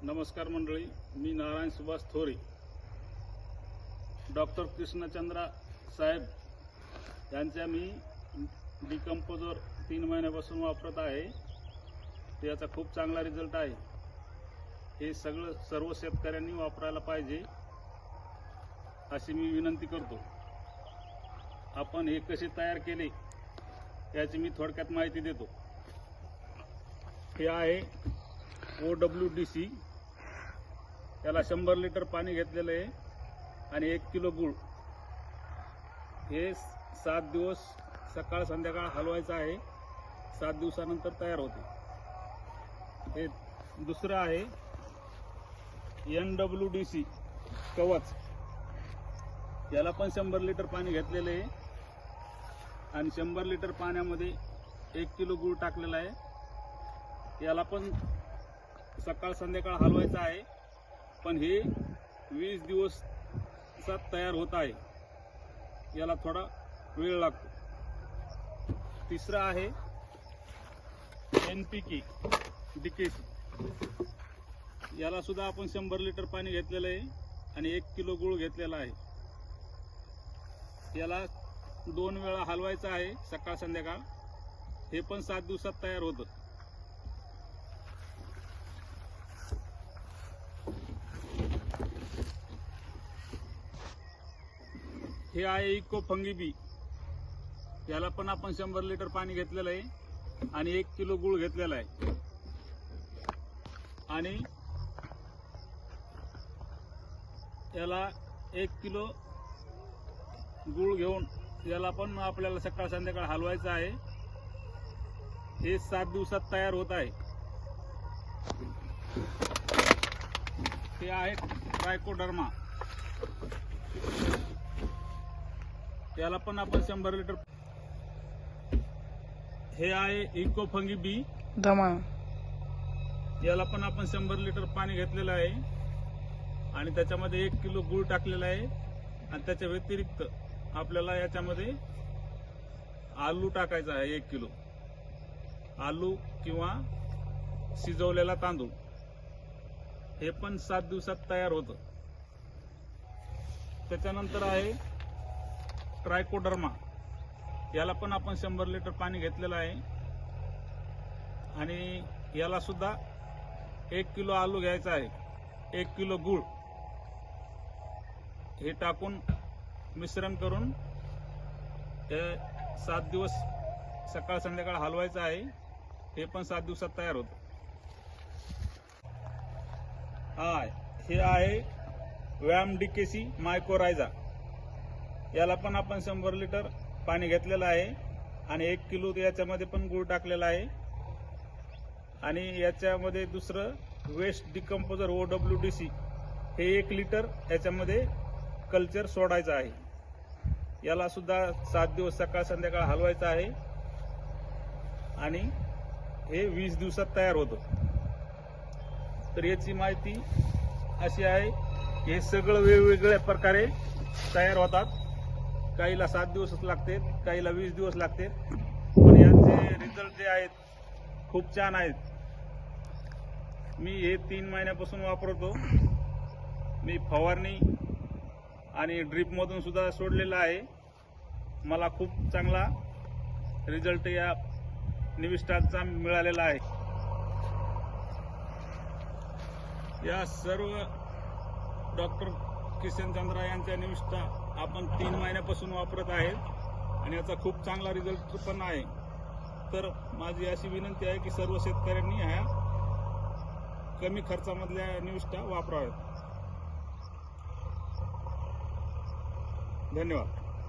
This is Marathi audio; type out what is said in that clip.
नमस्कार मंडळी, मी नारायण सुभाष थोरे. डॉक्टर कृष्णचंद्रा साहेब यांच्या मी डिकम्पोजर 3 महिन्यापासून वापरत आहे. त्याचा खूप चांगला रिझल्ट आहे. हे सर्व शेतकऱ्यांनी वापरायला पाहिजे अशी मी विनंती करतो. आपण हे कसे तयार केले याची मी थोडक्यात माहिती देतो. हे आहे OWDC. याला 100 लिटर पाणी घेतलेलं आहे आणि 1 किलो गूळ. हे 7 दिवस सकाळ संध्याकाळ हलवायचं आहे. 7 दिवसानंतर तयार होते. हे दुसरं आहे NWDC कवच. याला पण 100 लिटर पाणी घेतलेलं आहे आणि 100 लिटर पाण्यामध्ये 1 किलो गूळ टाकलेला आहे. याला पण सकाळ संध्याकाळ हलवायचं आहे. पण हे 20 दिवसात तयार होत आहे. याला थोडा वेळ लागतो. तिसरं आहे NPK DKC. याला सुद्धा आपण 100 लिटर पाणी घेतलेलं आहे आणि 1 किलो गूळ घेतलेला आहे. याला 2 वेळा हलवायचं आहे, सकाळ संध्याकाळ. हे पण 7 दिवसात तयार होतं. हे आहे इको फंगी बी. याला पण आपण 100 लिटर पाणी घेतलेलं आहे आणि 1 किलो गूळ घेतलेला आहे. आणि याला 1 किलो गूळ घेऊन याला पण आपल्याला सकाळ संध्याकाळ हलवायचं आहे. हे 7 दिवसात तयार होत आहे. हे आहे ट्रायकोडर्मा. याला पण आपण 100 लिटर. हे आहे इको फंगी बी धमा. याला पण आपण 100 लिटर पाणी घेतलेलं आहे आणि त्याच्यामध्ये 1 किलो गूळ टाकलेला आहे. आणि त्याच्या व्यतिरिक्त आपल्याला याच्यामध्ये आलू टाकायचा आहे. 1 किलो आलू किंवा शिजवलेला तांदूळ. हे पण 7 दिवसात तयार होतं. त्याच्यानंतर आहे ट्रायकोडर्मा. याला पण आपण 100 लिटर पाणी घेतलेलं आहे आणि याला सुद्धा 1 किलो आलू घ्यायचा आहे, 1 किलो गूळ हे टाकून मिश्रण करून हे 7 दिवस सकाळ संध्याकाळ हलवायचं आहे. हे पण 7 दिवसात तयार होतं. हे आहे व्याम DKC मायकोरायझा. याला पण आपण 100 लिटर पाणी घेतलेलं आहे आणि 1 किलो याच्यामध्ये पण गूळ टाकलेला आहे. आणि याच्यामध्ये दुसरं वेस्ट डिकम्पोजर OWDC. हे 1 लिटर याच्यामध्ये कल्चर सोडायचं आहे. याला सुद्धा 7 दिवस सकाळ संध्याकाळ हलवायचं आहे आणि हे 20 दिवसात तयार होतं. तर याची माहिती अशी आहे. हे सगळं वेगवेगळ्या प्रकारे तयार होतात. काहीला 7 दिवस लागते, काहीला 20 दिवस लागते. पण यांचे रिझल्ट जे आहेत खूप छान आहेत. मी हे 3 महिन्यापासून वापरतो. मी फवारणी आणि ड्रीपमधून सुद्धा सोडलेला आहे. मला खूप चांगला रिझल्ट या निविष्ठाचा मिळालेला आहे. या सर्व डॉक्टर कृष्णचंद्रा यांच्या निविष्ठा आपण 3 महिन्यापासून वापरत आहेत आणि याचा खूप चांगला रिझल्ट पण आहे. तर माझी अशी विनंती आहे की सर्व शेतकऱ्यांनी ह्या कमी खर्चामधल्या निविष्ठा वापराव्यात. धन्यवाद.